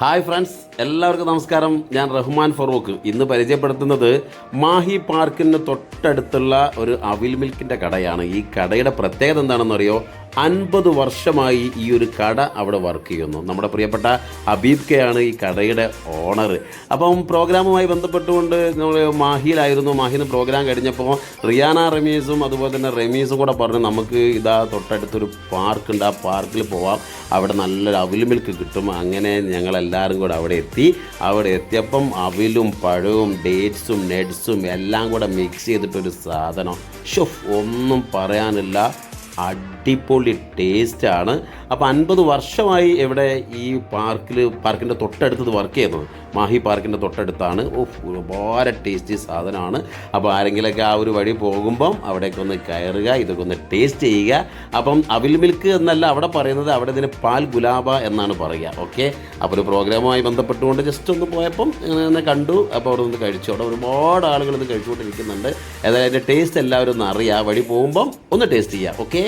Hi friends, എല്ലാവർക്കും നമസ്കാരം. ഞാൻ റഹ്മാൻ ഫറൂഖ്. ഇന്ന് പരിചയപ്പെടുത്തുന്നത് മാഹി പാർക്കിന് തൊട്ടടുത്തുള്ള ഒരു അവിൽ മിൽക്കിൻ്റെ കടയാണ്. ഈ കടയുടെ പ്രത്യേകത എന്താണെന്നറിയോ? 50 വർഷമായി ഈ ഒരു കട അവിടെ വർക്ക് ചെയ്യുന്നു. നമ്മുടെ പ്രിയപ്പെട്ട ഹബീബ് കെയാണ് ഈ കടയുടെ ഓണർ. അപ്പം പ്രോഗ്രാമുമായി ബന്ധപ്പെട്ടുകൊണ്ട് നമ്മൾ മാഹിയിലായിരുന്നു. മാഹിയിൽ നിന്ന് പ്രോഗ്രാം കഴിഞ്ഞപ്പോൾ റിയാന റമീസും അതുപോലെ തന്നെ റമീസും കൂടെ പറഞ്ഞു നമുക്ക് ഇതാ തൊട്ടടുത്തൊരു പാർക്കുണ്ട്, ആ പാർക്കിൽ പോവാം, അവിടെ നല്ലൊരു അവിൽ മിൽക്ക് കിട്ടും. അങ്ങനെ ഞങ്ങളെല്ലാവരും കൂടെ അവിടെ എത്തി. അവിടെ എത്തിയപ്പം അവിലും പഴവും ഡേറ്റ്സും നട്ട്സും എല്ലാം കൂടെ മിക്സ് ചെയ്തിട്ടൊരു സാധനം, ഒന്നും പറയാനില്ല, അടിപൊളി ടേസ്റ്റാണ്. അപ്പോൾ 50 വർഷമായി ഇവിടെ ഈ പാർക്കിൻ്റെ തൊട്ടടുത്തത് വർക്ക് ചെയ്യുന്നത്. മാഹി പാർക്കിൻ്റെ തൊട്ടടുത്താണ്. ഒരുപാട് ടേസ്റ്റി സാധനമാണ്. അപ്പോൾ ആരെങ്കിലുമൊക്കെ ആ ഒരു വഴി പോകുമ്പം അവിടേക്കൊന്ന് കയറുക, ഇതൊക്കെ ഒന്ന് ടേസ്റ്റ് ചെയ്യുക. അപ്പം അവിൽ മിൽക്ക് എന്നല്ല അവിടെ പറയുന്നത്, അവിടെ ഇതിന് പാൽ ഗുലാബ എന്നാണ് പറയുക. ഓക്കെ, അപ്പോൾ ഒരു പ്രോഗ്രാമുമായി ബന്ധപ്പെട്ടുകൊണ്ട് ജസ്റ്റ് ഒന്ന് പോയപ്പം ഇങ്ങനെ കണ്ടു. അപ്പോൾ അവിടെ നിന്ന് കഴിച്ചു. അവിടെ ഒരുപാട് ആളുകൾ ഇത് കഴിച്ചുകൊണ്ടിരിക്കുന്നുണ്ട്. ഏതായാലും അതിൻ്റെ ടേസ്റ്റ് എല്ലാവരും ഒന്ന് അറിയാം. വഴി പോകുമ്പം ഒന്ന് ടേസ്റ്റ് ചെയ്യുക. ഓക്കെ.